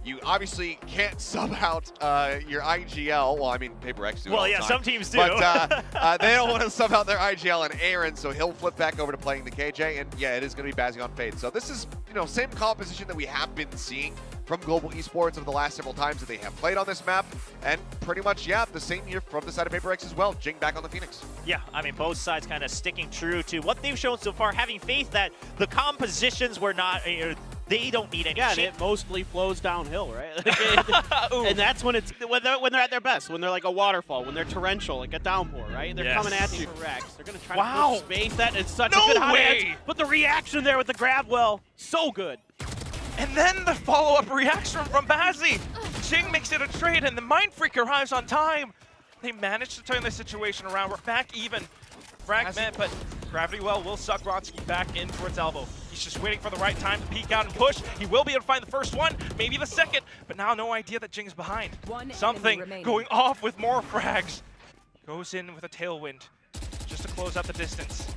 You obviously can't sub out your IGL. Well, I mean, Paper X do it all the time. Some teams do. But they don't want to sub out their IGL and Aaron, so he'll flip back over to playing the KJ. And yeah, it is going to be Bazzy on Fade. So this is, same composition that we have been seeing from Global Esports over the last several times that they have played on this map. And pretty much, yeah, the same here from the side of Paper X as well. Geng back on the Phoenix. Yeah, I mean, both sides kind of sticking true to what they've shown so far, having faith that the compositions were not, they don't need any shape. Yeah, it mostly flows downhill, right? And that's when they're at their best, when they're like a waterfall, when they're torrential, like a downpour, right? They're coming at you for Rex. They're going to try to push space. That is such a good hot edge. But the reaction there with the grab, well, so good. And then the follow-up reaction from Bazzy. Geng makes it a trade, and the Mind Freak arrives on time. They managed to turn the situation around. We're back even. Fragment, but Gravity Well will suck Ronsky back in towards Elbow. He's just waiting for the right time to peek out and push. He will be able to find the first one, maybe the second, but now no idea that Jing's behind. Something going off with more frags. Goes in with a tailwind just to close out the distance.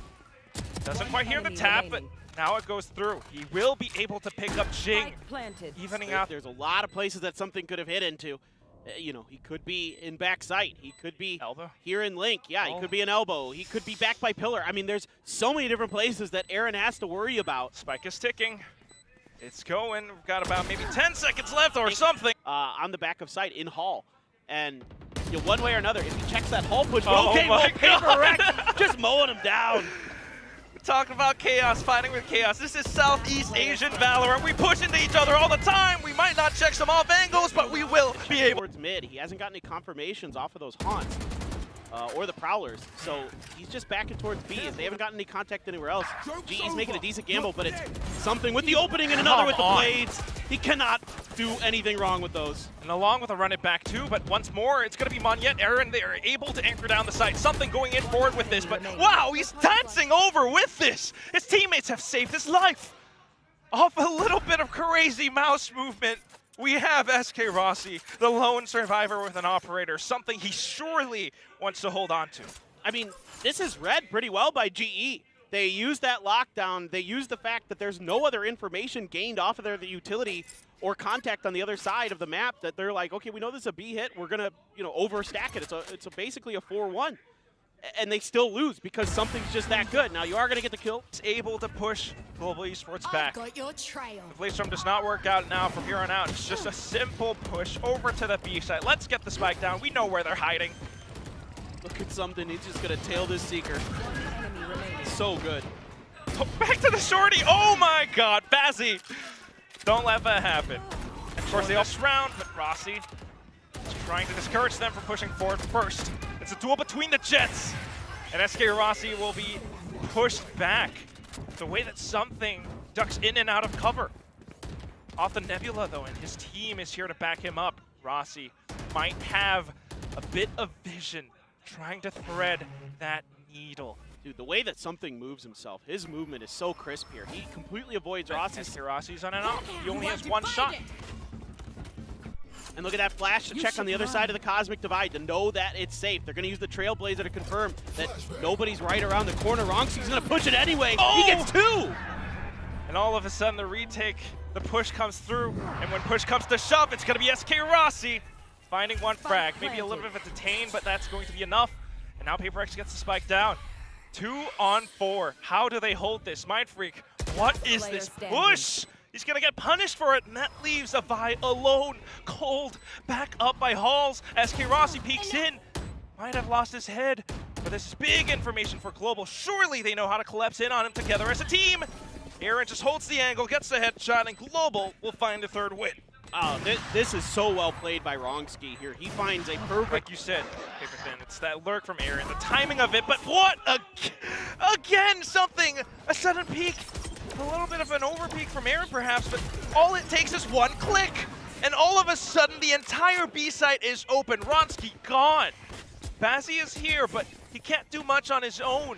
Doesn't quite hear the tap, but now it goes through. He will be able to pick up Geng, evening out. There's a lot of places that something could have hit into. He could be in backside. He could be elbow here in Link. Yeah, he could be an elbow. He could be back by pillar. I mean, there's so many different places that Aaron has to worry about. Spike is ticking. It's going. We've got about maybe 10 seconds left or something. On the back of site in Hall. And one way or another, if he checks that Hall push, Paper Rex just mowing him down. Talking about chaos, fighting with chaos. This is Southeast Asian Valorant. We push into each other all the time. We might not check some off angles, but we will be able. Towards mid, he hasn't got any confirmations off of those haunts or the prowlers, so he's just backing towards B. If they haven't gotten any contact anywhere else, GE's making a decent gamble, but it's something with the opening and another with the blades. He cannot do anything wrong with those. And along with a run it back too, but once more, it's going to be Monyet. Aaron, they are able to anchor down the site. Something going in forward with this, but wow, he's dancing over with this. His teammates have saved his life. Off a little bit of crazy mouse movement, we have SK Rossi, the lone survivor with an operator, something he surely wants to hold on to. I mean, this is read pretty well by GE. They use that lockdown. They use the fact that there's no other information gained off of their utility or contact on the other side of the map that they're like, okay, we know this is a B hit. We're gonna, overstack it. It's basically a 4-1, and they still lose because something's just that good. Now you are gonna get the kill. It's able to push Global Esports back. Got your trail. The play storm does not work out now from here on out. It's just a simple push over to the B side. Let's get the spike down. We know where they're hiding. Look at something. He's just gonna tail this Seeker. So good. Oh, back to the shorty. Oh my God, Bazzy. Don't let that happen. And of course, they all surround, but Rossi is trying to discourage them from pushing forward first. It's a duel between the Jets, and SK Rossi will be pushed back. The way that something ducks in and out of cover. Off the Nebula, though, and his team is here to back him up. Rossi might have a bit of vision trying to thread that needle. Dude, the way that something moves himself, his movement is so crisp here. He completely avoids Rossi's. Rossi's on and off. He only has one shot. And look at that flash to check on the other side of the Cosmic Divide to know that it's safe. They're going to use the Trailblazer to confirm that nobody's right around the corner. Ronski's going to push it anyway. Oh! He gets two! And all of a sudden, the retake, the push comes through. And when push comes to shove, it's going to be SK Rossi finding one frag. Maybe a little bit of a detain, but that's going to be enough. And now Paper X gets the spike down. 2 on 4. How do they hold this? Mind Freak, what is this push? He's going to get punished for it, and that leaves a Vi alone, cold, back up by Halls. SK Rossi peeks in. Might have lost his head, but this is big information for Global. Surely they know how to collapse in on him together as a team. Aaron just holds the angle, gets the headshot, and Global will find a third win. Oh, this is so well played by Wrongski here. He finds a perfect... Like you said, Paper Thin, it's that lurk from Aaron, the timing of it, but what? Again, something, a sudden peek, a little bit of an over peek from Aaron perhaps, but all it takes is one click, and all of a sudden the entire B site is open. Wrongski gone. Bazzy is here, but he can't do much on his own.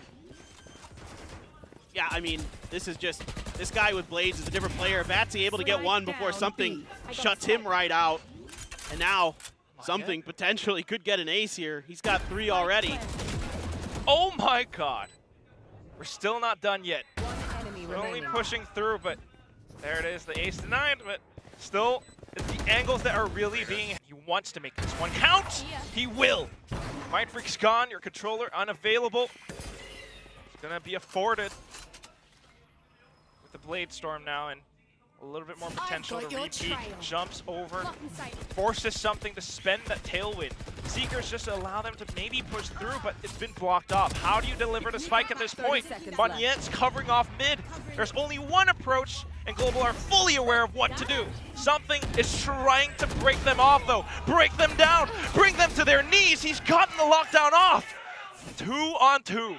Yeah, I mean, this is just... This guy with Blades is a different player. Batsy able to get one before something shuts him right out. And now something potentially could get an ace here. He's got 3 already. Oh my God. We're still not done yet. We're only pushing through, but there it is. The ace denied, but Still, it's the angles that are really being... He wants to make this one count. He will. Mindfreak's gone. Your controller unavailable. It's going to be afforded with the Blade Storm now and a little bit more potential to repeat. Jumps over, forces something to spend that tailwind. Seekers just allow them to maybe push through, but it's been blocked off. How do you deliver the spike at this point? Monyet's covering off mid. There's only one approach, and Global are fully aware of what to do. Something is trying to break them off, though. Break them down, bring them to their knees. He's gotten the lockdown off. 2 on 2.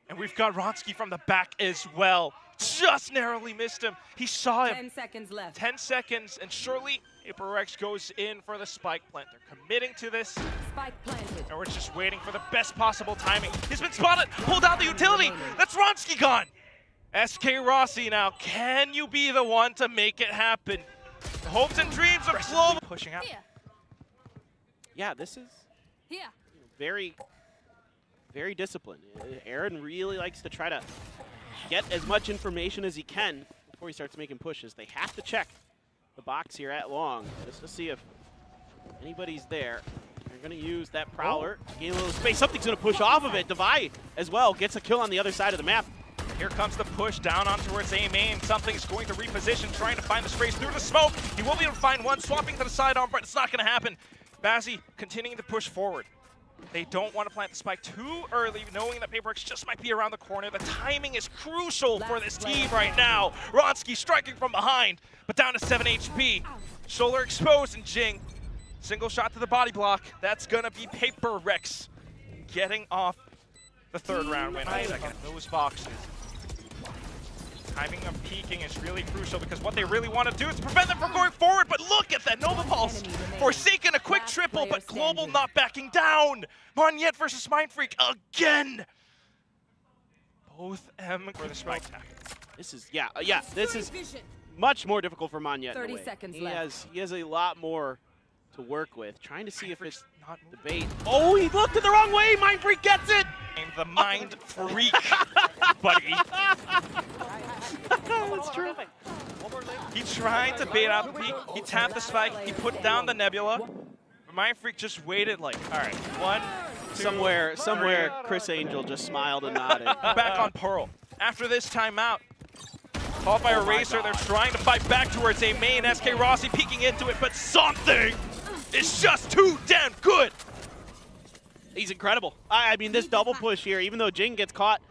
And we've got Ronsky from the back as well. Just narrowly missed him. He saw him. 10 seconds left. 10 seconds, and surely DRX goes in for the spike plant. They're committing to this. Spike planted. And we're just waiting for the best possible timing. He's been spotted, pulled out the utility. That's Ronsky gone. SK Rossi now, can you be the one to make it happen? The hopes and dreams of Global pushing out. Yeah, this is Here. very, very disciplined. Aaron really likes to try to get as much information as he can before he starts making pushes. They have to check the box here at long just to see if anybody's there. They're going to use that Prowler to gain a little space. Something's going to push off of it. Divide as well gets a kill on the other side of the map. Here comes the push down on towards A main. Something's going to reposition, trying to find the space through the smoke. He will be able to find one, swapping to the sidearm, but it's not going to happen. Bazzi continuing to push forward. They don't want to plant the spike too early, knowing that PaperX just might be around the corner. The timing is crucial for this team right now. Ronsky striking from behind, but down to 7 HP. Shoulder exposed, and Geng, single shot to the body block. That's going to be PaperX getting off the 3rd round win. Those boxes. Timing of peeking is really crucial because what they really want to do is prevent them from going forward. But look at that Nova Pulse. Forsaken a quick triple, but Global not backing down. Monyet versus Mindfreak again. Both M for the spike tag. This is, this is much more difficult for Monyet. 30 seconds left. He has a lot more to work with. Trying to see if it's not the bait. Oh, he looked it the wrong way. Mindfreak gets it. The mind freak, buddy. That's true. He tried to bait out the peak. He tapped the spike. He put down the nebula. But Mindfreak just waited like, all right, 1, 2, Somewhere, Chris Angel just smiled and nodded. Back on Pearl. After this timeout, followed by Eraser, they're trying to fight back towards A main. SK Rossi peeking into it, but something is just too damn good. He's incredible. I mean, this double push here, even though Geng gets caught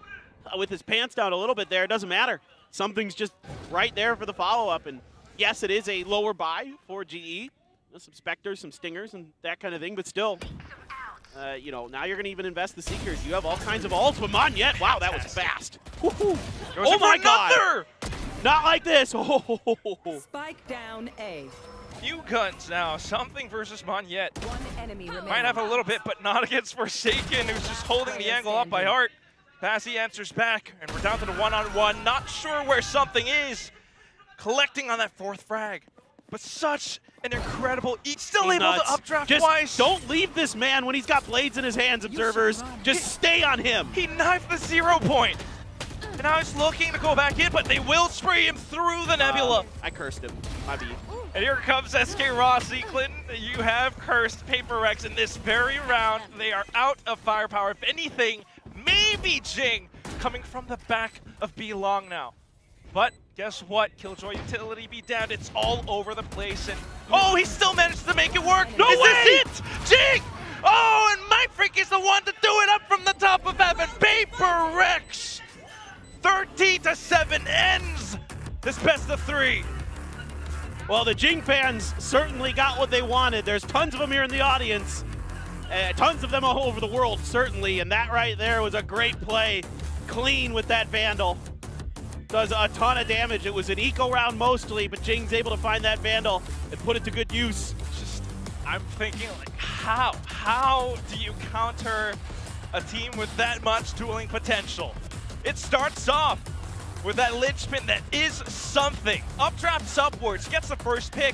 with his pants down a little bit there, it doesn't matter. Something's just right there for the follow-up. And yes, it is a lower buy for GE. Some Spectres, some Stingers, and that kind of thing, but still, you know, now you're going to even invest the Seekers. You have all kinds of ults, but Monyet, wow, that was fast. Oh my God! Not like this. Spike down A. Few guns now. Something versus Monyet. One enemy remaining. Might have a little bit, but not against Forsaken, who's just holding the angle up by heart. Bazzi answers back, and we're down to the one-on-one. Not sure where something is. Collecting on that 4th frag. But such an incredible eat. Still able to updraft twice. Don't leave this man when he's got blades in his hands, observers. Just stay on him. He knifed the 0 point. And now he's looking to go back in, but they will spray him through the nebula. I cursed him. My B. And here comes SK Rossi. Clinton, you have cursed PaperX in this very round. They are out of firepower. If anything, maybe Geng coming from the back of B long now. But guess what? Killjoy utility be damned. It's all over the place. And oh, he still managed to make it work. No way! Is this it? Geng! Oh, and Mindfreak is the one to do it up from the top of heaven. PaperX! 13-7 ends this best of 3. Well, the Geng fans certainly got what they wanted. There's tons of them here in the audience. Tons of them all over the world, certainly. And that right there was a great play. Clean with that Vandal. Does a ton of damage. It was an eco round mostly, but Geng's able to find that Vandal and put it to good use. Just, I'm thinking, like, how do you counter a team with that much dueling potential? It starts off with that linchpin that is something. Updrafts upwards, gets the first pick,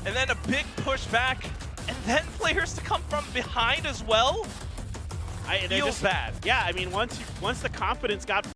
and then a big push back, and then players to come from behind as well. Feels bad. Yeah, I mean, once the confidence got